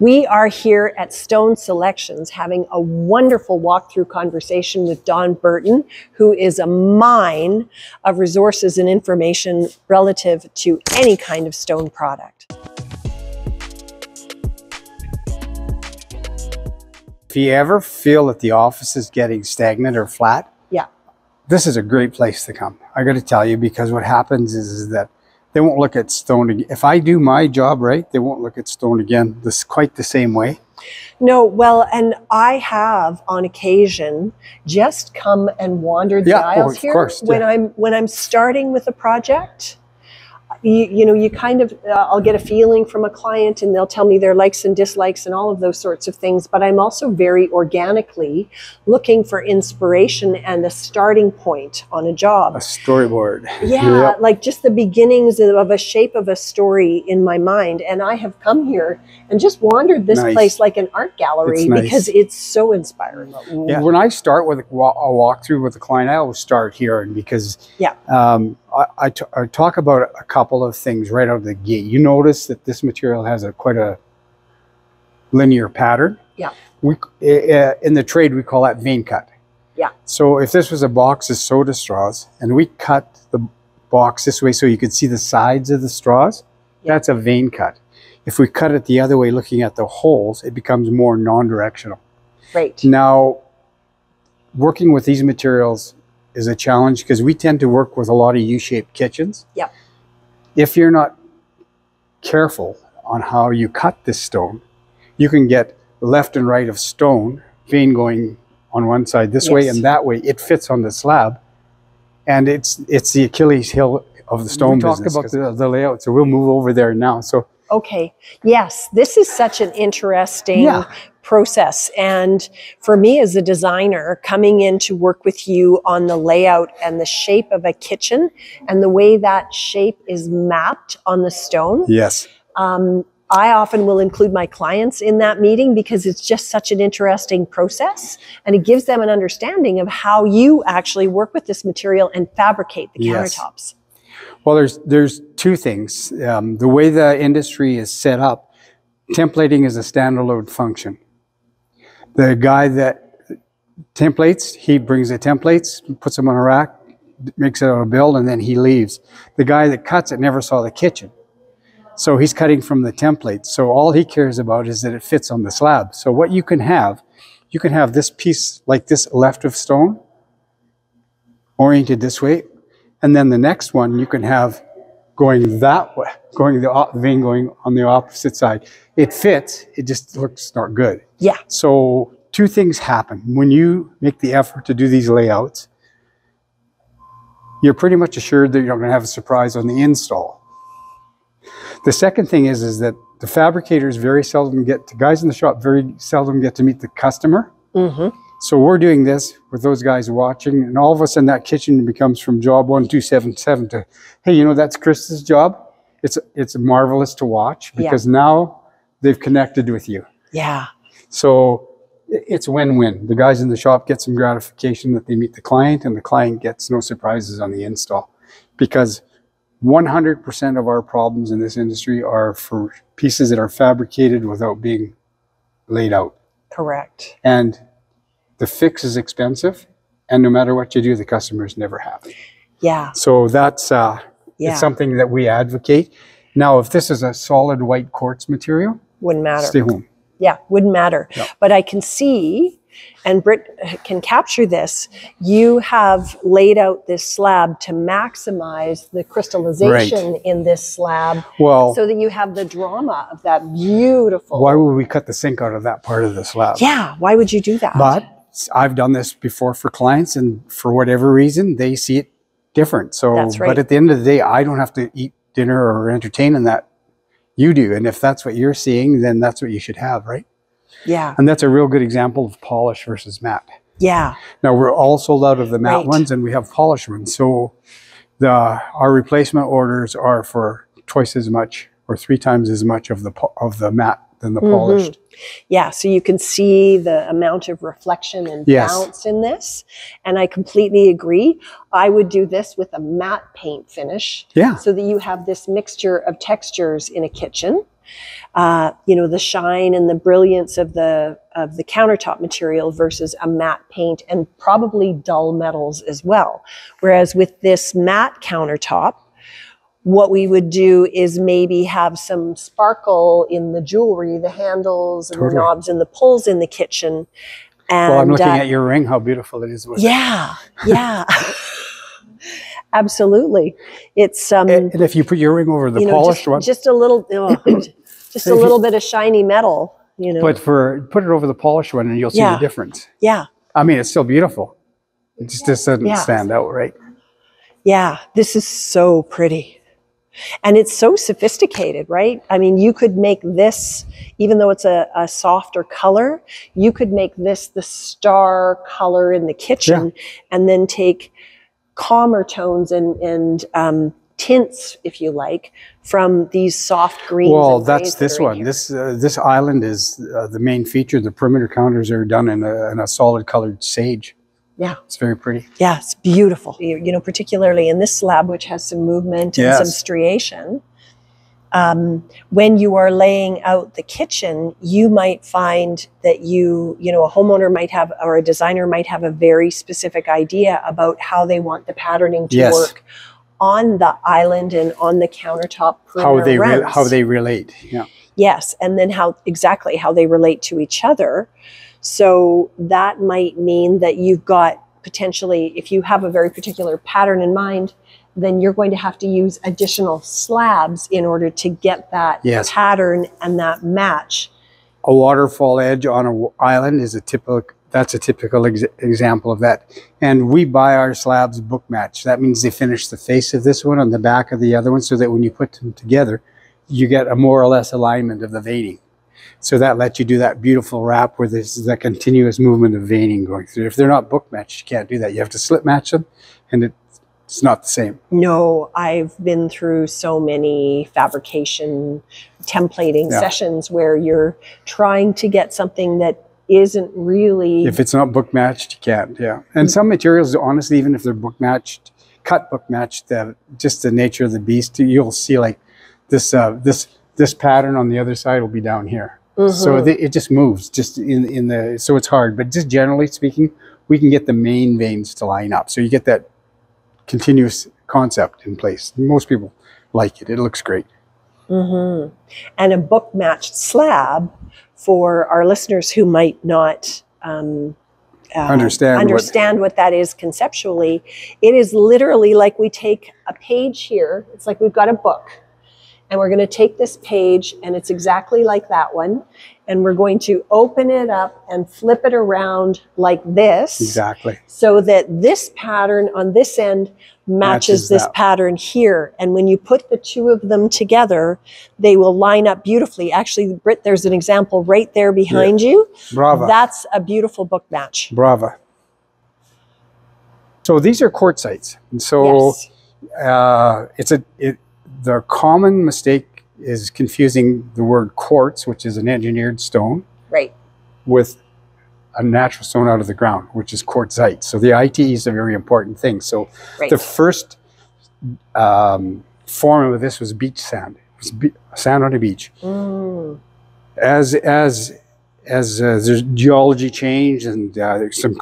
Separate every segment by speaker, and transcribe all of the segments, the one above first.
Speaker 1: We are here at Stone Selections having a wonderful walkthrough conversation with Don Burton, who is a mine of resources and information relative to any kind of stone product.
Speaker 2: If you ever feel that the office is getting stagnant or flat, this is a great place to come. I got to tell you, because what happens is that they won't look at stone again. If I do my job right, they won't look at stone again quite the same way.
Speaker 1: No, well, and I have on occasion just come and wandered the aisles here.
Speaker 2: Course,
Speaker 1: when I'm starting with a project. You know, you kind of, I'll get a feeling from a client and they'll tell me their likes and dislikes and all of those sorts of things. But I'm also very organically looking for inspiration and a starting point on a job. A
Speaker 2: storyboard.
Speaker 1: Yeah, yep. Like just the beginnings of a shape of a story in my mind. And I have come here and just wandered this place like an art gallery because it's so inspiring.
Speaker 2: Yeah. When I start with a walkthrough with a client, I always start here because I talk about a couple of things right out of the gate. You notice that this material has quite a linear pattern. Yeah. In the trade, we call that vein cut. Yeah. So if this was a box of soda straws and we cut the box this way so you could see the sides of the straws, that's a vein cut. If we cut it the other way, looking at the holes, it becomes more non-directional. Right. Now, working with these materials is a challenge because we tend to work with a lot of U-shaped kitchens. Yeah. If you're not careful on how you cut this stone, you can get left and right of stone, vein going on one side this way and that way. It fits on the slab, and it's the Achilles heel of the stone business. We talk about the layout, so we'll move over there now. So okay, yes, this is such an interesting process. And for me as a designer, coming in to work with you on the layout and the shape of a kitchen and the way that shape is mapped on the stone. Yes. I often will include my clients in that meeting because it's just such an interesting process, and it gives them an understanding of how you actually work with this material and fabricate the countertops. Well, there's two things. The way the industry is set up, templating is a standalone function. The guy that templates, he brings the templates, puts them on a rack, makes it on a build, and then he leaves. The guy that cuts it never saw the kitchen. So he's cutting from the template. So all he cares about is that it fits on the slab. So what you can have this piece like this left of stone, oriented this way, and then the next one you can have going that way, going the vein going on the opposite side. It fits, it just looks not good. Yeah. So two things happen. When you make the effort to do these layouts, you're pretty much assured that you're not going to have a surprise on the install. The second thing is that the fabricators very seldom get, the guys in the shop very seldom get to meet the customer. Mm-hmm. So we're doing this with those guys watching, and all of a sudden that kitchen becomes from job 1277 to, hey, you know, that's Krista's job. It's marvelous to watch because now they've connected with you. Yeah. So it's win-win. The guys in the shop get some gratification that they meet the client, and the client gets no surprises on the install, because 100% of our problems in this industry are for pieces that are fabricated without being laid out. Correct. And the fix is expensive, and no matter what you do, the customer is never happy. Yeah. So that's it's something that we advocate. Now, if this is a solid white quartz material, wouldn't matter. Stay home. Yeah, wouldn't matter. Yep. But I can see, and Britt can capture this, you have laid out this slab to maximize the crystallization in this slab, so that you have the drama of that beautiful... Why would we cut the sink out of that part of the slab? Yeah, why would you do that? But I've done this before for clients, and for whatever reason, they see it different. So, that's right. But at the end of the day, I don't have to eat dinner or entertain in that. You do. And if that's what you're seeing, then that's what you should have, right? Yeah. And that's a real good example of polish versus matte. Yeah. Now, we're all sold out of the matte ones, and we have polished ones. So our replacement orders are for twice as much or 3 times as much of the matte than the polished. Yeah, so you can see the amount of reflection and bounce in this. And I completely agree. I would do this with a matte paint finish, so that you have this mixture of textures in a kitchen.
Speaker 1: you know, the shine and the brilliance of the countertop material versus a matte paint, and probably dull metals as well. Whereas with this matte countertop, what we would do is maybe have some sparkle in the jewelry, the handles and the knobs and the pulls in the kitchen. And,
Speaker 2: well, I'm looking at your ring, how beautiful it is.
Speaker 1: Yeah, yeah. Absolutely. It's
Speaker 2: and if you put your ring over the polished one,
Speaker 1: just a little, just a little bit of shiny metal, you know.
Speaker 2: But put it over the polished one, and you'll see the difference.
Speaker 1: Yeah.
Speaker 2: I mean, it's still beautiful. It just doesn't stand out, right?
Speaker 1: Yeah. This is so pretty. And it's so sophisticated, right? I mean, you could make this, even though it's a softer color, you could make this the star color in the kitchen, and then take calmer tones and tints, if you like, from these soft greens.
Speaker 2: Well, that's this one. This island is the main feature. The perimeter counters are done in a solid colored sage. Yeah, it's very pretty.
Speaker 1: Yeah, it's beautiful. You know, particularly in this slab, which has some movement and some striation. When you are laying out the kitchen, you might find that you know, a homeowner might have, or a designer might have a very specific idea about how they want the patterning to work on the island and on the countertop perimeter
Speaker 2: how they relate. Yeah.
Speaker 1: Yes, and then how they relate to each other. So that might mean that you've got potentially, if you have a very particular pattern in mind, then you're going to have to use additional slabs in order to get that pattern and that match.
Speaker 2: A waterfall edge on an island is a typical example of that. And we buy our slabs book match. That means they finish the face of this one on the back of the other one, so that when you put them together, you get a more or less alignment of the veining. So that lets you do that beautiful wrap where there's that continuous movement of veining going through. If they're not book matched, you can't do that. You have to slip match them, and it's not the same.
Speaker 1: No, I've been through so many fabrication templating sessions where you're trying to get something that isn't really...
Speaker 2: If it's not book matched, you can't, And some materials, honestly, even if they're book matched, cut book matched, just the nature of the beast, you'll see like this pattern on the other side will be down here. So it just moves just so it's hard. But just generally speaking, we can get the main veins to line up. So you get that continuous concept in place. Most people like it. It looks great.
Speaker 1: And a book matched slab, for our listeners who might not understand what that is conceptually, it is literally like we take a page here. It's like we've got a book. And we're going to take this page, and it's exactly like that one. And we're going to open it up and flip it around like this.
Speaker 2: Exactly.
Speaker 1: So that this pattern on this end matches this pattern here. And when you put the two of them together, they will line up beautifully. Actually, Britt, there's an example right there behind you.
Speaker 2: Brava.
Speaker 1: That's a beautiful book match.
Speaker 2: Brava. So these are quartzites. And so the common mistake is confusing the word quartz, which is an engineered stone, with a natural stone out of the ground, which is quartzite. So the ITE is a very important thing. So the first form of this was beach sand. It was sand on a beach. As there's geology change, and there's some,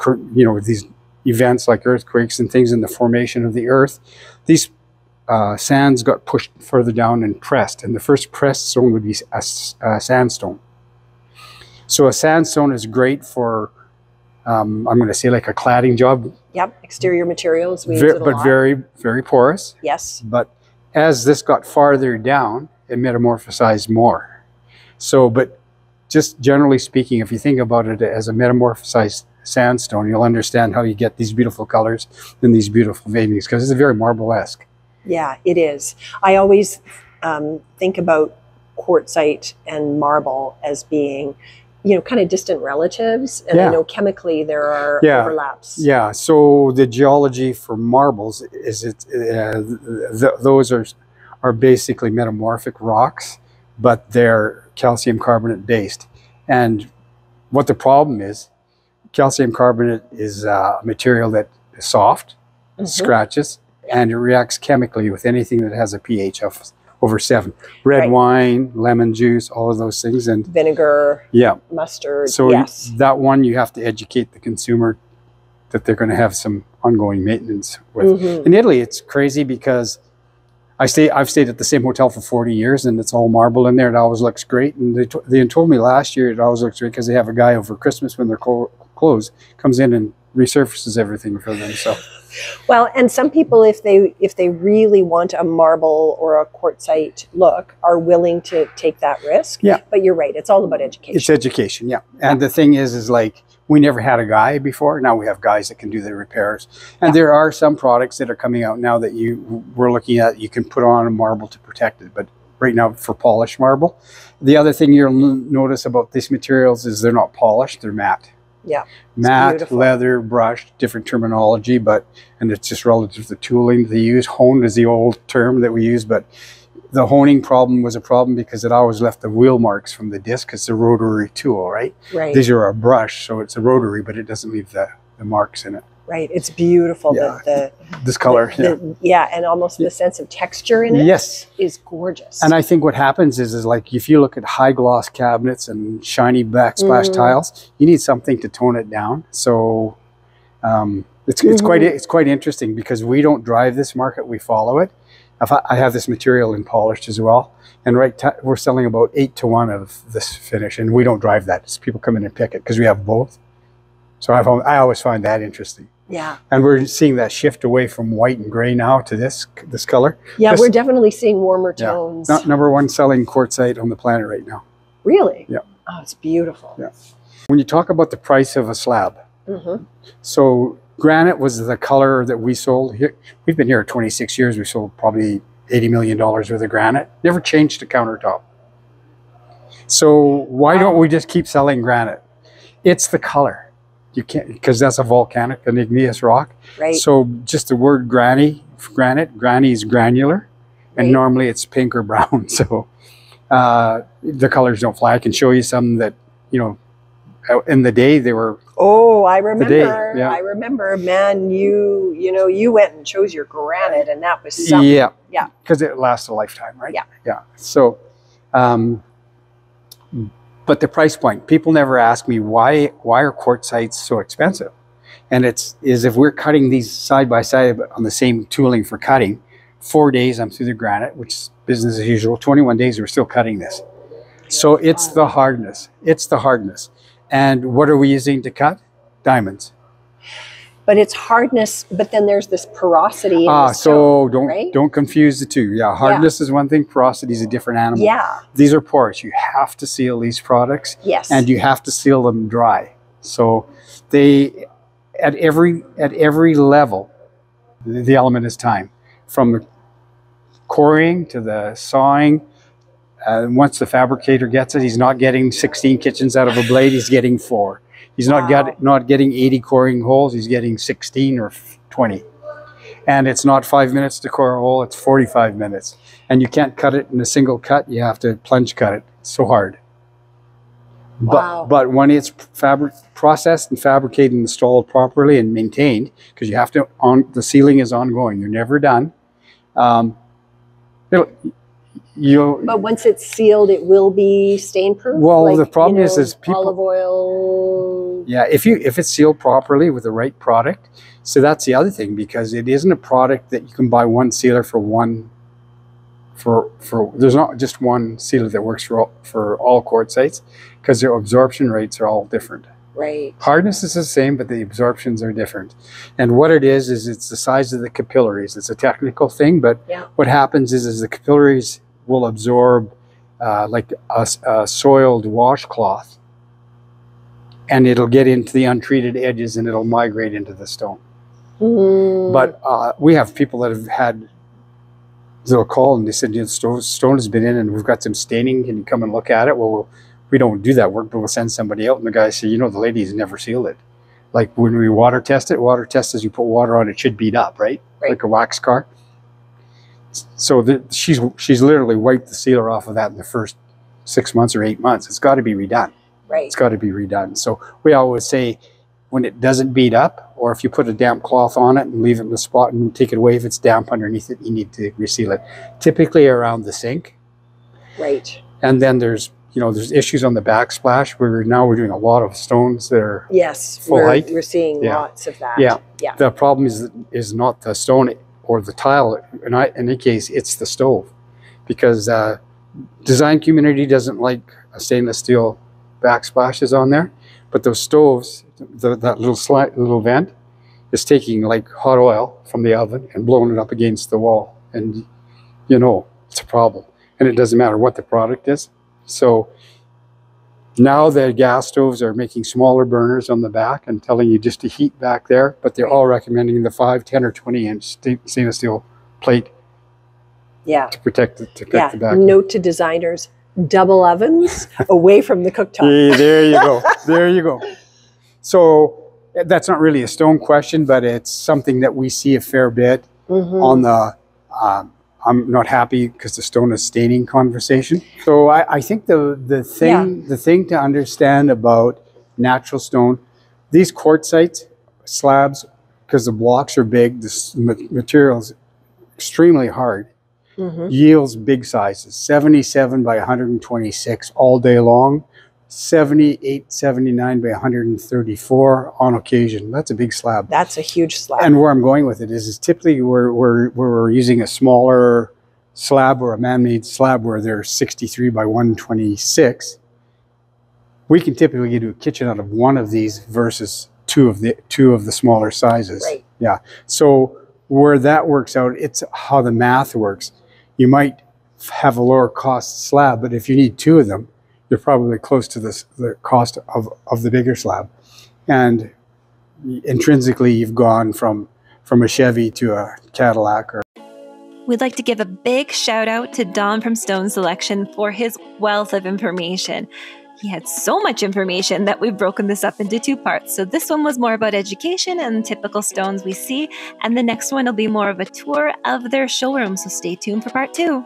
Speaker 2: these events like earthquakes and things in the formation of the earth, these sands got pushed further down and pressed, and the first pressed stone would be a sandstone. So a sandstone is great for, I'm going to say like a cladding job. Yep, exterior materials. We use it a lot. Very, very porous. Yes. But as this got farther down, it metamorphosized more. So, but just generally speaking, if you think about it as a metamorphosized sandstone, you'll understand how you get these beautiful colors and these beautiful veinings, because it's very marble-esque. Yeah, it is. I always think about quartzite and marble as being, kind of distant relatives. And I know chemically there are overlaps. Yeah, so the geology for marbles is those are basically metamorphic rocks, but they're calcium carbonate based. And what the problem is, calcium carbonate is a material that is soft, scratches, and it reacts chemically with anything that has a pH of over 7. Red wine, lemon juice, all of those things, and
Speaker 1: vinegar,
Speaker 2: yeah,
Speaker 1: mustard.
Speaker 2: So
Speaker 1: yes,
Speaker 2: that one you have to educate the consumer that they're going to have some ongoing maintenance with. In Italy, it's crazy because I've stayed at the same hotel for 40 years, and it's all marble in there. It always looks great. And they told me last year it always looks great because they have a guy over Christmas when they're closed comes in and resurfaces everything for them. So,
Speaker 1: well, and some people, if they really want a marble or a quartzite look, are willing to take that risk.
Speaker 2: Yeah.
Speaker 1: But you're right; it's all about education.
Speaker 2: It's education, yeah. And the thing is like, we never had a guy before. Now we have guys that can do the repairs. And there are some products that are coming out now that we're looking at, you can put on a marble to protect it. But right now for polished marble. The other thing you'll notice about these materials is they're not polished, they're matte.
Speaker 1: Yeah.
Speaker 2: Matte, leather, brushed, different terminology, and it's just relative to the tooling they use. Honed is the old term that we use, but the honing problem was a problem because it always left the wheel marks from the disc. It's a rotary tool, right?
Speaker 1: Right.
Speaker 2: These are a brush, so it's a rotary, but it doesn't leave the marks in it.
Speaker 1: Right. It's beautiful.
Speaker 2: Yeah. This color.
Speaker 1: And almost the sense of texture in it.
Speaker 2: Yes.
Speaker 1: Is gorgeous.
Speaker 2: And I think what happens is like if you look at high gloss cabinets and shiny backsplash tiles, you need something to tone it down. So it's quite interesting because we don't drive this market, we follow it. I have this material in polished as well, and we're selling about 8 to 1 of this finish, and we don't drive that. It's people come in and pick it because we have both. So I always find that interesting.
Speaker 1: Yeah.
Speaker 2: And we're seeing that shift away from white and gray now to this color.
Speaker 1: Yeah, we're definitely seeing warmer tones.
Speaker 2: #1 selling quartzite on the planet right now.
Speaker 1: Really?
Speaker 2: Yeah.
Speaker 1: Oh, it's beautiful.
Speaker 2: Yeah. When you talk about the price of a slab, so granite was the color that we sold here. We've been here 26 years. We sold probably $80 million worth of granite. Never changed to countertop. So why don't we just keep selling granite? It's the color. You can't, because that's a volcanic, an igneous rock.
Speaker 1: Right.
Speaker 2: So just the word granny is granular, and normally it's pink or brown. So the colors don't fly. I can show you some that, in the day they were.
Speaker 1: Oh, I remember.
Speaker 2: Yeah.
Speaker 1: I remember, man, you went and chose your granite, and that was something.
Speaker 2: Yeah.
Speaker 1: Yeah.
Speaker 2: Because it lasts a lifetime, right?
Speaker 1: Yeah.
Speaker 2: Yeah. So, but the price point, people never ask me why are quartzites so expensive? And is if we're cutting these side by side on the same tooling for cutting, 4 days I'm through the granite, which is business as usual. 21 days we're still cutting this. So it's the hardness. It's the hardness. And what are we using to cut? Diamonds.
Speaker 1: But it's hardness, but then there's this porosity.
Speaker 2: So don't confuse the two. Yeah, hardness is one thing, porosity is a different animal.
Speaker 1: Yeah.
Speaker 2: These are porous. You have to seal these products.
Speaker 1: Yes.
Speaker 2: And you have to seal them dry. So they at every level, the element is time. From the quarrying to the sawing. Once the fabricator gets it, he's not getting 16 kitchens out of a blade, he's getting 4. He's not getting 80 coring holes, he's getting 16 or 20. And it's not 5 minutes to core a hole, it's 45 minutes. And you can't cut it in a single cut, you have to plunge cut it. It's so hard.
Speaker 1: Wow.
Speaker 2: But when it's processed and fabricated and installed properly and maintained, because you have to, the sealing is ongoing, you're never done. But
Speaker 1: once it's sealed, it will be stain proof.
Speaker 2: Well, the problem is people,
Speaker 1: olive oil.
Speaker 2: Yeah, if it's sealed properly with the right product. So that's the other thing, because it isn't a product that you can buy one sealer for one. There's not just one sealer that works for all quartzites, because their absorption rates are all different.
Speaker 1: Right.
Speaker 2: Hardness is the same, but the absorptions are different. And what it is it's the size of the capillaries. It's a technical thing, but what happens is the capillaries will absorb like a soiled washcloth, and it'll get into the untreated edges and it'll migrate into the stone. But we have people that have had, they'll call and they said, the stone has been in and we've got some staining, can you come and look at it? Well, we don't do that work, but we'll send somebody out, and the guy said, the lady's never sealed it. Like when we water test it, as you put water on, it should beat up, right? Like a wax car. So she's literally wiped the sealer off of that in the first 6 months or 8 months. It's got to be redone.
Speaker 1: Right.
Speaker 2: It's got to be redone. So we always say, when it doesn't beat up, or if you put a damp cloth on it and leave it in the spot and take it away, if it's damp underneath it, you need to reseal it. Typically around the sink.
Speaker 1: Right.
Speaker 2: And then there's, you know, there's issues on the backsplash where now we're doing a lot of stones that are full height.
Speaker 1: We're seeing lots of that.
Speaker 2: Yeah. The problem is not the stone or the tile. In any case, it's the stove, because design community doesn't like a stainless steel backsplashes on there, but those stoves, that little vent is taking like hot oil from the oven and blowing it up against the wall, and you know it's a problem. And it doesn't matter what the product is. So now the gas stoves are making smaller burners on the back and telling you just to heat back there, but they're all recommending the 5, 10, or 20-inch stainless steel plate. Yeah. To protect the back.
Speaker 1: Note to designers: double ovens away from the cooktop.
Speaker 2: There you go. There you go. So that's not really a stone question, but it's something that we see a fair bit on the I'm not happy because the stone is staining conversation. So I think the thing to understand about natural stone, these quartzite slabs, because the blocks are big, this material is extremely hard, yields big sizes, 77 by 126 all day long, 78, 79 by 134 on occasion. That's a big slab.
Speaker 1: That's a huge slab.
Speaker 2: And where I'm going with it is typically where we're using a smaller slab or a man-made slab where they're 63 by 126. We can typically do a kitchen out of one of these versus two of the smaller sizes.
Speaker 1: Right.
Speaker 2: Yeah. So where that works out, it's how the math works. You might have a lower cost slab, but if you need two of them, you're probably close to the cost of the bigger slab. And intrinsically, you've gone from a Chevy to a Cadillac.
Speaker 3: We'd like to give a big shout out to Don from Stone Selection for his wealth of information. He had so much information that we've broken this up into 2 parts. So this one was more about education and typical stones we see, and the next one will be more of a tour of their showroom. So stay tuned for part 2.